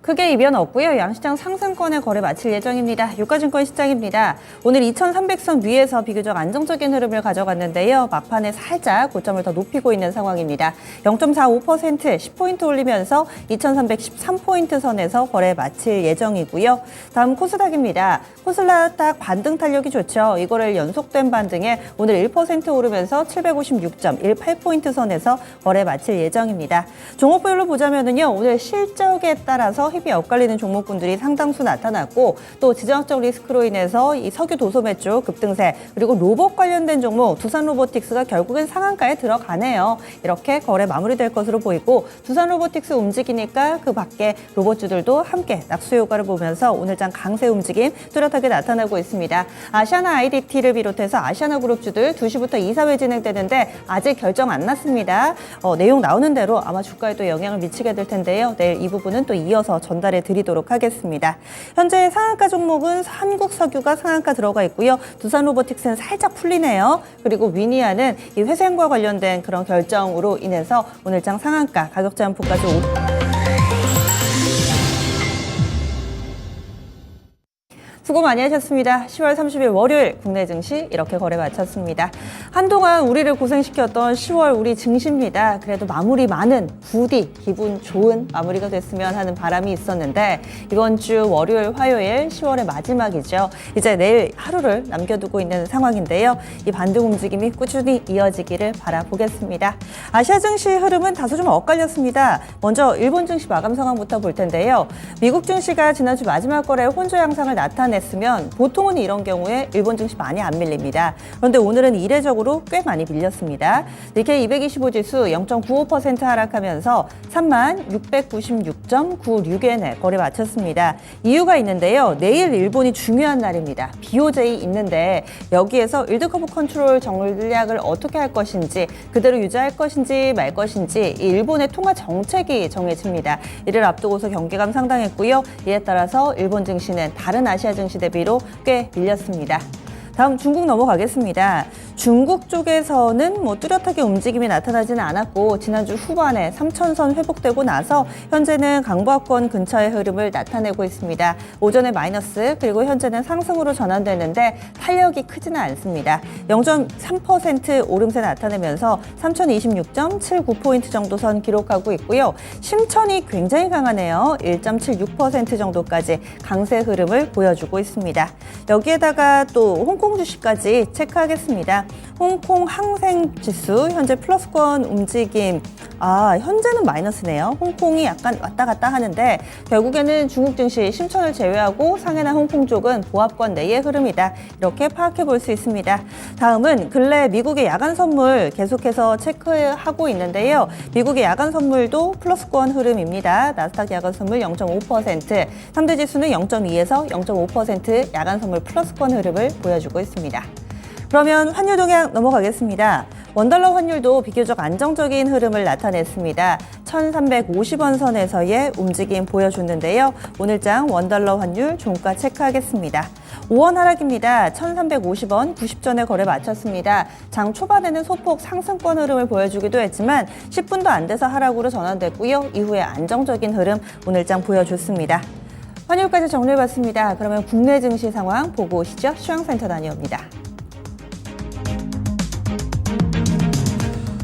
크게 이변 없고요. 양시장 상승권에 거래 마칠 예정입니다. 유가증권 시장입니다. 오늘 2300선 위에서 비교적 안정적인 흐름을 가져갔는데요. 막판에 살짝 고점을 더 높이고 있는 상황입니다. 0.45% 10포인트 올리면서 2313포인트 선에서 거래 마칠 예정이고요. 다음 코스닥입니다. 코스닥 반등 탄력이 좋죠. 이거를 연속된 반등에 오늘 1% 오르면서 756.18포인트 선에서 거래 마칠 예정입니다. 종목별로 보자면요. 오늘 실적에 따라서 힘이 엇갈리는 종목군들이 상당수 나타났고 또 지정학적 리스크로 인해서 이 석유 도소매 쪽 급등세 그리고 로봇 관련된 종목 두산 로보틱스가 결국엔 상한가에 들어가네요. 이렇게 거래 마무리될 것으로 보이고 두산 로보틱스 움직이니까 그 밖에 로봇주들도 함께 낙수 효과를 보면서 오늘장 강세 움직임 뚜렷하게 나타나고 있습니다. 아시아나 IDT를 비롯해서 아시아나 그룹주들 2시부터 이사회 진행되는데 아직 결정 안 났습니다. 내용 나오는 대로 아마 주가에 또 영향을 미치게 될 텐데요. 내일 이 부분은 또 이어서 전달해 드리도록 하겠습니다. 현재 상한가 종목은 한국석유가 상한가 들어가 있고요. 두산 로보틱스는 살짝 풀리네요. 그리고 위니아는 이 회생과 관련된 그런 결정으로 인해서 오늘장 상한가 가격 제한폭까지 수고 많이 하셨습니다. 10월 30일 월요일 국내 증시 이렇게 거래 마쳤습니다. 한동안 우리를 고생시켰던 10월 우리 증시입니다. 그래도 마무리 많은 부디 기분 좋은 마무리가 됐으면 하는 바람이 있었는데 이번 주 월요일, 화요일 10월의 마지막이죠. 이제 내일 하루를 남겨두고 있는 상황인데요. 이 반등 움직임이 꾸준히 이어지기를 바라보겠습니다. 아시아 증시 흐름은 다소 좀 엇갈렸습니다. 먼저 일본 증시 마감 상황부터 볼 텐데요. 미국 증시가 지난주 마지막 거래에 혼조 양상을 나타냈으면 보통은 이런 경우에 일본 증시 많이 안 밀립니다. 그런데 오늘은 이례적으로 꽤 많이 밀렸습니다. 니케이 225 지수 0.95% 하락하면서 3696.96엔에 거래 마쳤습니다. 이유가 있는데요. 내일 일본이 중요한 날입니다. BOJ 있는데 여기에서 일드 커브 컨트롤 전략을 어떻게 할 것인지 그대로 유지할 것인지 말 것인지 이 일본의 통화 정책이 정해집니다. 이를 앞두고서 경계감 상당했고요. 이에 따라서 일본 증시는 다른 아시아 증시 대비로 꽤 밀렸습니다. 다음 중국 넘어가겠습니다. 중국 쪽에서는 뚜렷하게 움직임이 나타나지는 않았고 지난주 후반에 3,000선 회복되고 나서 현재는 강보합권 근처의 흐름을 나타내고 있습니다. 오전에 마이너스 그리고 현재는 상승으로 전환되는데 탄력이 크지는 않습니다. 0.3% 오름세 나타내면서 3,026.79포인트 정도 선 기록하고 있고요. 심천이 굉장히 강하네요. 1.76% 정도까지 강세 흐름을 보여주고 있습니다. 여기에다가 또 홍콩 주식까지 체크하겠습니다. 홍콩 항생지수 현재 플러스권 움직임 현재는 마이너스네요. 홍콩이 약간 왔다 갔다 하는데 결국에는 중국 증시 심천을 제외하고 상해나 홍콩 쪽은 보합권 내의 흐름이다. 이렇게 파악해 볼 수 있습니다. 다음은 근래 미국의 야간 선물 계속해서 체크하고 있는데요. 미국의 야간 선물도 플러스권 흐름입니다. 나스닥 야간 선물 0.5%, 3대 지수는 0.2에서 0.5% 야간 선물 플러스권 흐름을 보여주고 있습니다. 그러면 환율 동향 넘어가겠습니다. 원달러 환율도 비교적 안정적인 흐름을 나타냈습니다. 1,350원 선에서의 움직임 보여줬는데요. 오늘장 원달러 환율 종가 체크하겠습니다. 5원 하락입니다. 1,350원 90전에 거래 마쳤습니다. 장 초반에는 소폭 상승권 흐름을 보여주기도 했지만 10분도 안 돼서 하락으로 전환됐고요. 이후에 안정적인 흐름 오늘장 보여줬습니다. 환율까지 정리해봤습니다. 그러면 국내 증시 상황 보고 오시죠. 시황센터 다녀옵니다.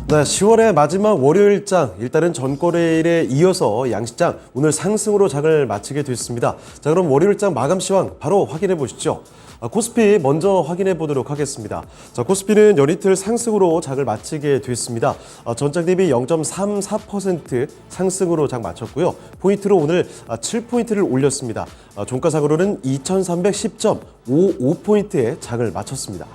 네, 10월의 마지막 월요일장 일단은 전거래일에 이어서 양시장 오늘 상승으로 장을 마치게 됐습니다. 자, 그럼 월요일장 마감 시황 바로 확인해 보시죠. 코스피 먼저 확인해 보도록 하겠습니다. 자, 코스피는 연이틀 상승으로 장을 마치게 됐습니다. 전장 대비 0.34% 상승으로 장 마쳤고요. 포인트로 오늘 7포인트를 올렸습니다. 종가상으로는 2310.55포인트에 장을 마쳤습니다.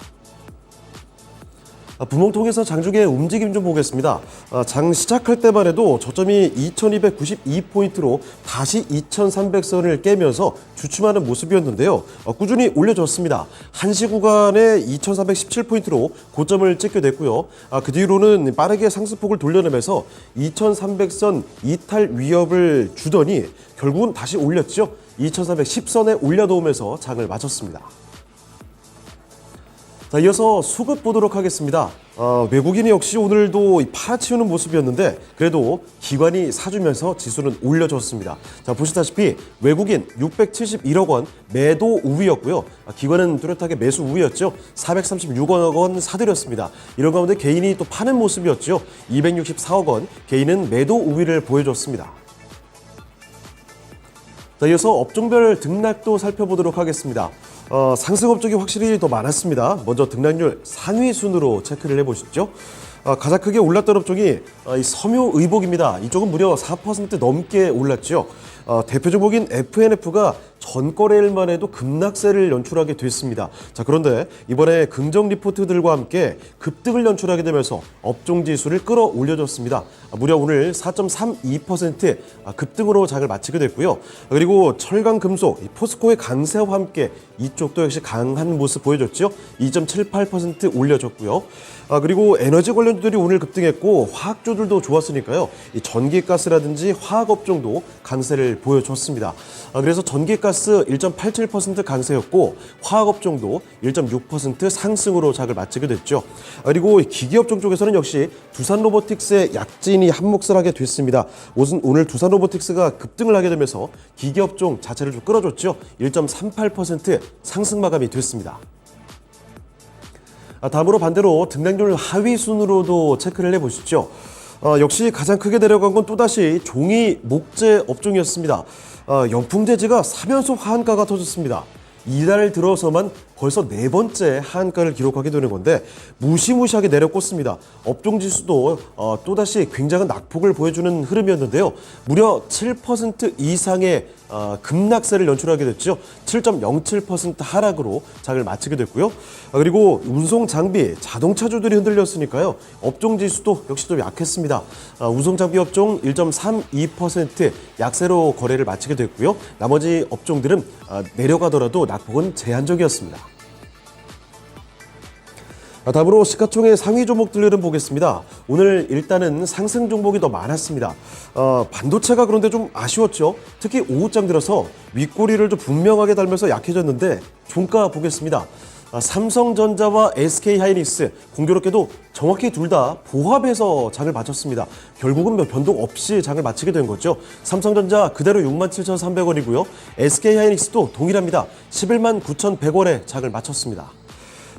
부몽통에서 장중의 움직임 좀 보겠습니다. 장 시작할 때만 해도 저점이 2292포인트로 다시 2300선을 깨면서 주춤하는 모습이었는데요. 꾸준히 올려줬습니다. 한시 구간에 2317포인트로 고점을 찍게 됐고요. 그 뒤로는 빠르게 상승폭을 돌려내면서 2300선 이탈 위협을 주더니 결국은 다시 올렸죠. 2310선에 올려놓으면서 장을 마쳤습니다. 자, 이어서 수급 보도록 하겠습니다. 외국인이 역시 오늘도 팔아치우는 모습이었는데 그래도 기관이 사주면서 지수는 올려줬습니다. 자, 보시다시피 외국인 671억 원 매도 우위였고요. 기관은 뚜렷하게 매수 우위였죠. 436억 원 사들였습니다. 이런 가운데 개인이 또 파는 모습이었죠. 264억 원 개인은 매도 우위를 보여줬습니다. 자, 이어서 업종별 등락도 살펴보도록 하겠습니다. 상승 업종이 확실히 더 많았습니다. 먼저 등락률 상위 순으로 체크를 해보시죠. 가장 크게 올랐던 업종이 이 섬유의복입니다. 이쪽은 무려 4% 넘게 올랐죠. 대표 종목인 FNF가 전거래일만 해도 급락세를 연출하게 됐습니다. 자, 그런데 이번에 긍정 리포트들과 함께 급등을 연출하게 되면서 업종 지수를 끌어올려줬습니다. 무려 오늘 4.32% 급등으로 장을 마치게 됐고요. 그리고 철강 금속, 포스코의 강세와 함께 이쪽도 역시 강한 모습 보여줬죠. 2.78% 올려줬고요. 그리고 에너지 관련주들이 오늘 급등했고 화학주들도 좋았으니까요. 이 전기가스라든지 화학업종도 강세를 보여줬습니다. 그래서 전기가스 1.87% 강세였고 화학업종도 1.6% 상승으로 장을 마치게 됐죠. 그리고 기기업종 쪽에서는 역시 두산로보틱스의 약진이 한몫을 하게 됐습니다. 오늘 두산로보틱스가 급등을 하게 되면서 기기업종 자체를 좀 끌어줬죠. 1.38% 상승 마감이 됐습니다. 다음으로 반대로 등락률 하위 순으로도 체크를 해보시죠. 역시 가장 크게 내려간 건 또다시 종이 목재 업종이었습니다. 영풍재지가 3연속 하한가가 터졌습니다. 이달 들어서만 벌써 4번째 하한가를 기록하게 되는 건데 무시무시하게 내려꽂습니다. 업종 지수도 또다시 굉장한 낙폭을 보여주는 흐름이었는데요. 무려 7% 이상의 급락세를 연출하게 됐죠. 7.07% 하락으로 장을 마치게 됐고요. 그리고 운송 장비, 자동차주들이 흔들렸으니까요. 업종 지수도 역시 좀 약했습니다. 운송 장비 업종 1.32% 약세로 거래를 마치게 됐고요. 나머지 업종들은 내려가더라도 낙폭은 제한적이었습니다. 다음으로 시가총액 상위 종목들을 보겠습니다. 오늘 일단은 상승 종목이 더 많았습니다. 반도체가 그런데 좀 아쉬웠죠. 특히 오후장 들어서 윗꼬리를 좀 분명하게 달면서 약해졌는데 종가 보겠습니다. 삼성전자와 SK하이닉스 공교롭게도 정확히 둘 다 보합해서 장을 마쳤습니다. 결국은 몇 변동 없이 장을 마치게 된 거죠. 삼성전자 그대로 67,300원이고요. SK하이닉스도 동일합니다. 119,100원에 장을 마쳤습니다.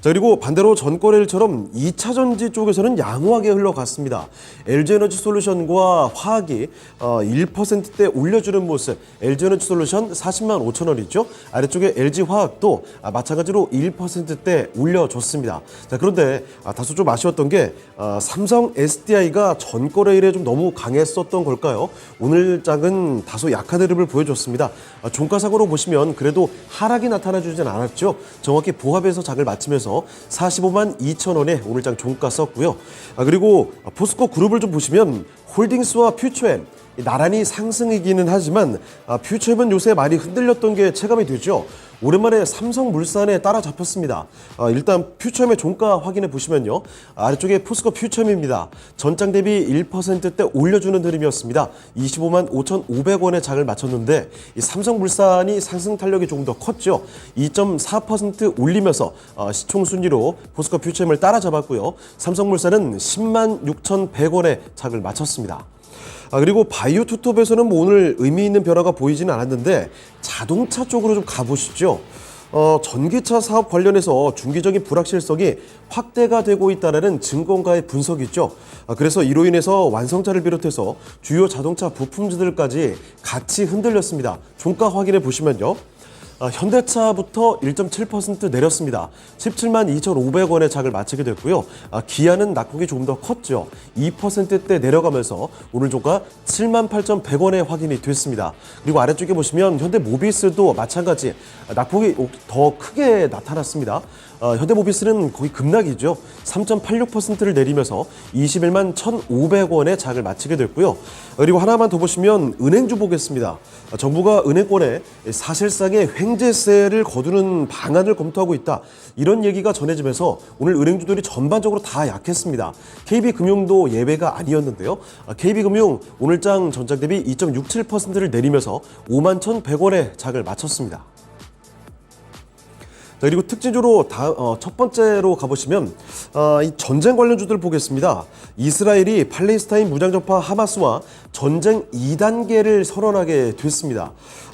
자, 그리고 반대로 전거래일처럼 2차전지 쪽에서는 양호하게 흘러갔습니다. LG에너지솔루션과 화학이 1%대 올려주는 모습. LG에너지솔루션 40만 5천 원이죠. 아래쪽에 LG화학도 마찬가지로 1%대 올려줬습니다. 자, 그런데 다소 좀 아쉬웠던 게 삼성 SDI가 전거래일에 좀 너무 강했었던 걸까요? 오늘 장은 다소 약한 흐름을 보여줬습니다. 종가상으로 보시면 그래도 하락이 나타나주진 않았죠. 정확히 보합해서 장을 마치면서 45만 2천 원에 오늘장 종가 썼고요. 그리고 포스코 그룹을 좀 보시면 홀딩스와 퓨처엠 나란히 상승이기는 하지만 퓨처엠은 요새 많이 흔들렸던 게 체감이 되죠. 오랜만에 삼성물산에 따라잡혔습니다. 일단 퓨처엠의 종가 확인해 보시면요. 아래쪽에 포스코 퓨처엠입니다. 전장 대비 1%대 올려주는 흐름이었습니다. 25만 5,500원에 장을 마쳤는데 이 삼성물산이 상승 탄력이 조금 더 컸죠. 2.4% 올리면서 시총 순위로 포스코 퓨처엠을 따라잡았고요. 삼성물산은 10만 6,100원에 장을 마쳤습니다. 그리고 바이오투톱에서는 오늘 의미 있는 변화가 보이지는 않았는데 자동차 쪽으로 좀 가보시죠. 전기차 사업 관련해서 중기적인 불확실성이 확대가 되고 있다는 증권가의 분석이죠. 그래서 이로 인해서 완성차를 비롯해서 주요 자동차 부품주들까지 같이 흔들렸습니다. 종가 확인해 보시면요. 현대차부터 1.7% 내렸습니다. 17만 2,500원에 장을 마치게 됐고요. 기아는 낙폭이 조금 더 컸죠. 2%대 내려가면서 오늘 종가 7만 8,100원에 확인이 됐습니다. 그리고 아래쪽에 보시면 현대모비스도 마찬가지 낙폭이 더 크게 나타났습니다. 현대모비스는 거의 급락이죠. 3.86%를 내리면서 21만 1,500원에 장을 마치게 됐고요. 그리고 하나만 더 보시면 은행주 보겠습니다. 정부가 은행권에 사실상의 횡재세를 거두는 방안을 검토하고 있다. 이런 얘기가 전해지면서 오늘 은행주들이 전반적으로 다 약했습니다. KB금융도 예외가 아니었는데요. KB금융 오늘장 전장 대비 2.67%를 내리면서 5만 1,100원에 장을 마쳤습니다. 자, 그리고 특징적으로 첫 번째로 가보시면 이 전쟁 관련주들 보겠습니다. 이스라엘이 팔레스타인 무장정파 하마스와 전쟁 2단계를 선언하게 됐습니다.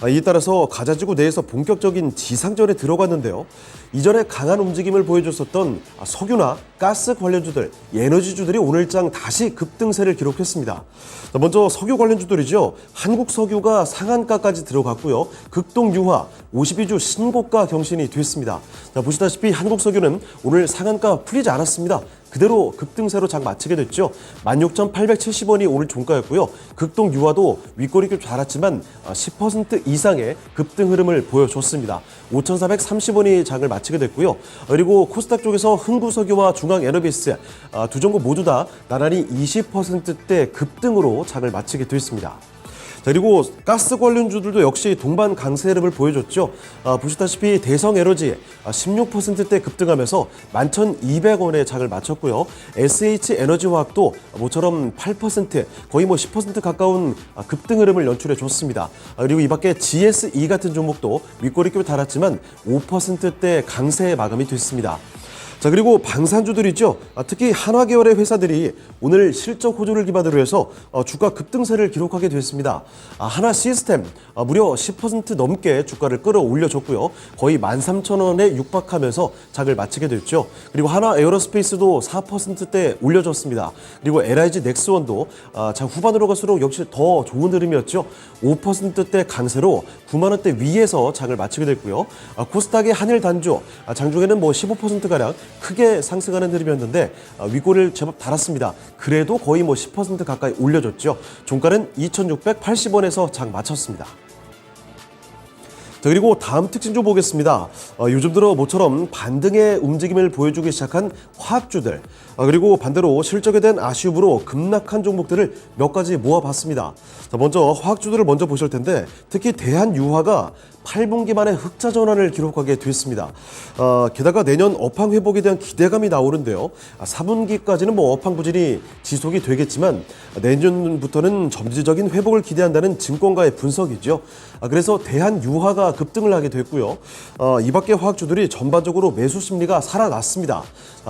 이에 따라서 가자지구 내에서 본격적인 지상전에 들어갔는데요. 이전에 강한 움직임을 보여줬었던 석유나 가스 관련주들, 에너지주들이 오늘장 다시 급등세를 기록했습니다. 자, 먼저 석유 관련주들이죠. 한국석유가 상한가까지 들어갔고요. 극동유화 52주 신고가 경신이 됐습니다. 자, 보시다시피 한국석유는 오늘 상한가 풀리지 않았습니다. 그대로 급등세로 장 마치게 됐죠. 16,870원이 오늘 종가였고요. 극동유화도 윗꼬리 좀 자랐지만 10% 이상의 급등 흐름을 보여줬습니다. 5,430원이 장을 마치게 됐고요. 그리고 코스닥 쪽에서 흥구석유와 중앙에너비스 두 종목 모두 다 나란히 20%대 급등으로 장을 마치게 됐습니다. 자, 그리고 가스 관련주들도 역시 동반 강세 흐름을 보여줬죠. 보시다시피 대성에너지 16%대 급등하면서 11,200원에 장을 마쳤고요. SH에너지화학도 모처럼 8% 거의 10% 가까운 급등 흐름을 연출해 줬습니다. 그리고 이 밖에 GSE 같은 종목도 윗꼬리표 달았지만 5%대 강세 마감이 됐습니다. 자, 그리고 방산주들이죠. 특히 한화 계열의 회사들이 오늘 실적 호조를 기반으로 해서 주가 급등세를 기록하게 됐습니다. 한화 시스템 무려 10% 넘게 주가를 끌어올려줬고요. 거의 13,000원에 육박하면서 장을 마치게 됐죠. 그리고 한화 에어로스페이스도 4%대 올려줬습니다. 그리고 LIG 넥스원도 장 후반으로 갈수록 역시 더 좋은 흐름이었죠. 5%대 강세로 9만 원대 위에서 장을 마치게 됐고요. 코스닥의 한일 단조 장중에는 15%가량 크게 상승하는 흐름이었는데 윗꼬리를 제법 달았습니다. 그래도 거의 10% 가까이 올려줬죠. 종가는 2,680원에서 장 마쳤습니다. 자, 그리고 다음 특징 좀 보겠습니다. 요즘 들어 모처럼 반등의 움직임을 보여주기 시작한 화학주들, 그리고 반대로 실적에 대한 아쉬움으로 급락한 종목들을 몇 가지 모아봤습니다. 자, 먼저 화학주들을 먼저 보실 텐데 특히 대한유화가 8분기 만에 흑자 전환을 기록하게 됐습니다. 게다가 내년 업황 회복에 대한 기대감이 나오는데요. 4분기까지는 업황 부진이 지속이 되겠지만 내년부터는 점진적인 회복을 기대한다는 증권가의 분석이죠. 그래서 대한유화가 급등을 하게 됐고요. 이 밖의 화학주들이 전반적으로 매수 심리가 살아났습니다.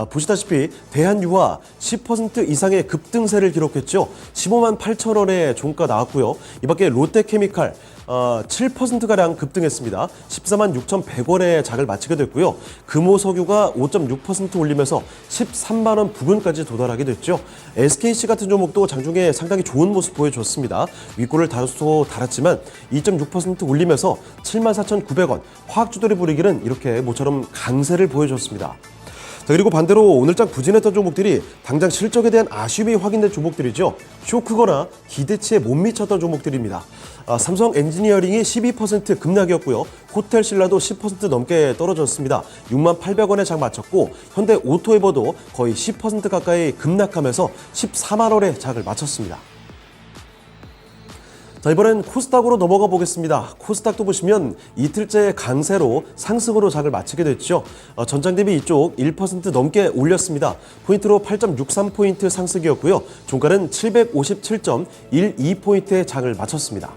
보시다시피 대한유화 10% 이상의 급등세를 기록했죠. 15만 8천 원의 종가 나왔고요. 이 밖에 롯데케미칼 7%가량 급등했습니다. 14만 6,100원의 장을 마치게 됐고요. 금호석유가 5.6% 올리면서 13만 원 부근까지 도달하게 됐죠. SKC 같은 종목도 장중에 상당히 좋은 모습 보여줬습니다. 윗골을 다소 달았지만 2.6% 올리면서 74,900원. 화학주들이 부리기는 이렇게 모처럼 강세를 보여줬습니다. 자, 그리고 반대로 오늘장 부진했던 종목들이 당장 실적에 대한 아쉬움이 확인된 종목들이죠. 쇼크거나 기대치에 못 미쳤던 종목들입니다. 삼성 엔지니어링이 12% 급락이었고요. 호텔신라도 10% 넘게 떨어졌습니다. 6만 800원에 장 마쳤고 현대 오토에버도 거의 10% 가까이 급락하면서 14만 원에 장을 마쳤습니다. 자, 이번엔 코스닥으로 넘어가 보겠습니다. 코스닥도 보시면 이틀째 강세로 상승으로 장을 마치게 됐죠. 전장 대비 이쪽 1% 넘게 올렸습니다. 포인트로 8.63포인트 상승이었고요. 종가는 757.12포인트의 장을 마쳤습니다.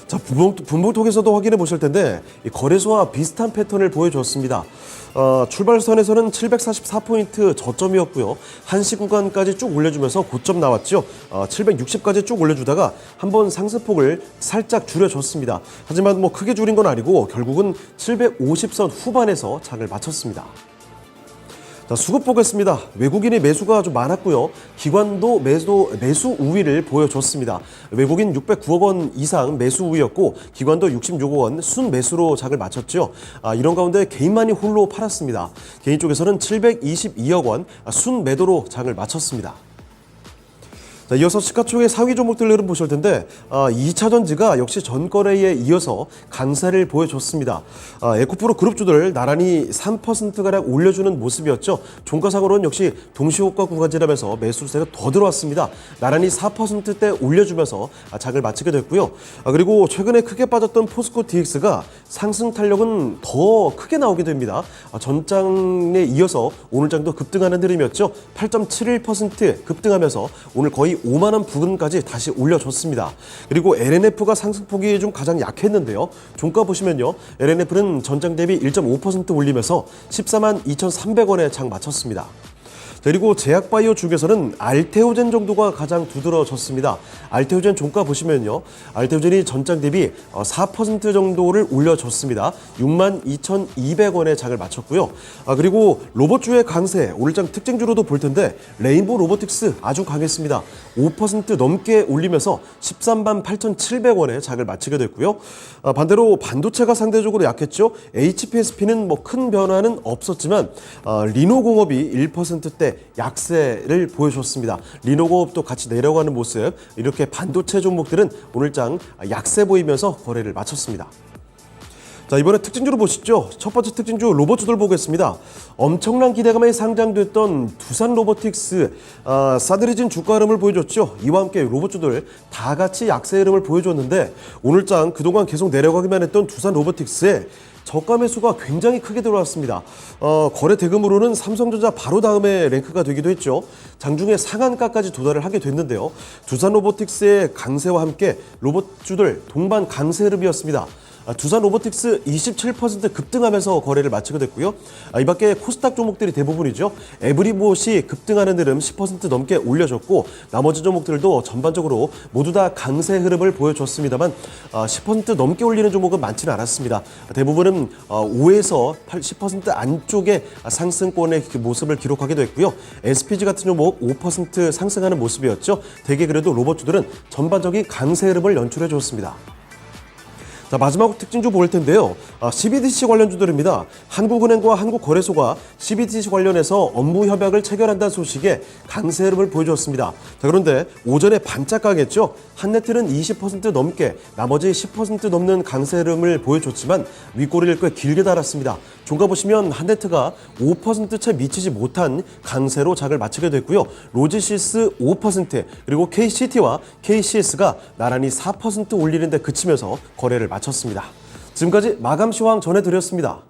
자, 분봉통에서도 확인해 보실 텐데 이 거래소와 비슷한 패턴을 보여줬습니다. 출발선에서는 744포인트 저점이었고요. 한시 구간까지 쭉 올려주면서 고점 나왔죠. 760까지 쭉 올려주다가 한번 상승폭을 살짝 줄여줬습니다. 하지만 크게 줄인 건 아니고 결국은 750선 후반에서 장을 마쳤습니다. 자, 수급 보겠습니다. 외국인의 매수가 좀 많았고요. 기관도 매수 우위를 보여줬습니다. 외국인 609억 원 이상 매수 우위였고 기관도 66억 원 순매수로 장을 마쳤죠. 이런 가운데 개인만이 홀로 팔았습니다. 개인 쪽에서는 722억 원 순매도로 장을 마쳤습니다. 자, 이어서 시가총액 상위 종목들 흐름 보실 텐데 2차전지가 역시 전거래에 이어서 강세를 보여줬습니다. 에코프로 그룹주들 나란히 3%가량 올려주는 모습이었죠. 종가상으로는 역시 동시호가 구간지나면서 매수세가 더 들어왔습니다. 나란히 4%대 올려주면서 장을 마치게 됐고요. 그리고 최근에 크게 빠졌던 포스코 DX가 상승 탄력은 더 크게 나오게 됩니다. 전장에 이어서 오늘 장도 급등하는 흐름이었죠. 8.71% 급등하면서 오늘 거의 거의 5만 원 부근까지 다시 올려줬습니다. 그리고 LNF가 상승폭이 좀 가장 약했는데요. 종가 보시면요. LNF는 전장 대비 1.5% 올리면서 14만 2,300원에 장 마쳤습니다. 그리고 제약바이오 중에서는 알테오젠 정도가 가장 두드러졌습니다. 알테오젠 종가 보시면요. 알테오젠이 전장 대비 4% 정도를 올려줬습니다. 6만 2,200원에 장을 마쳤고요. 그리고 로봇주의 강세, 오늘장 특징주로도 볼 텐데 레인보우 로보틱스 아주 강했습니다. 5% 넘게 올리면서 13만 8,700원에 장을 마치게 됐고요. 반대로 반도체가 상대적으로 약했죠. HPSP는 뭐 큰 변화는 없었지만 리노공업이 1%대 약세를 보여줬습니다. 리노공업도 같이 내려가는 모습, 이렇게 반도체 종목들은 오늘장 약세 보이면서 거래를 마쳤습니다. 자, 이번에 특징주로 보시죠. 첫 번째 특징주 로봇주들 보겠습니다. 엄청난 기대감에 상장됐던 두산 로보틱스, 싸늘해진 주가 흐름을 보여줬죠. 이와 함께 로봇주들 다 같이 약세 흐름을 보여줬는데 오늘장 그동안 계속 내려가기만 했던 두산 로보틱스의 저가 매수가 굉장히 크게 들어왔습니다. 거래 대금으로는 삼성전자 바로 다음에 랭크가 되기도 했죠. 장중에 상한가까지 도달을 하게 됐는데요. 두산 로보틱스의 강세와 함께 로봇주들 동반 강세 흐름이었습니다. 두산 로보틱스 27% 급등하면서 거래를 마치게 됐고요. 이 밖에 코스닥 종목들이 대부분이죠. 에브리봇이 급등하는 흐름 10% 넘게 올려줬고 나머지 종목들도 전반적으로 모두 다 강세 흐름을 보여줬습니다만 10% 넘게 올리는 종목은 많지는 않았습니다. 대부분은 5에서 10% 안쪽의 상승권의 모습을 기록하게 됐고요. SPG 같은 종목 5% 상승하는 모습이었죠. 대개 그래도 로봇주들은 전반적인 강세 흐름을 연출해 줬습니다. 자, 마지막 특징주 볼 텐데요. CBDC 관련주들입니다. 한국은행과 한국거래소가 CBDC 관련해서 업무 협약을 체결한다는 소식에 강세 흐름을 보여줬습니다. 자, 그런데 오전에 반짝 강했죠. 한네트는 20% 넘게 나머지 10% 넘는 강세 흐름을 보여줬지만 윗꼬리를 꽤 길게 달았습니다. 종가 보시면 한네트가 5%채 미치지 못한 강세로 장을 마치게 됐고요. 로지시스 5% 그리고 KCT와 KCS가 나란히 4% 올리는 데 그치면서 거래를 마쳤습니다. 지금까지 마감 시황 전해드렸습니다.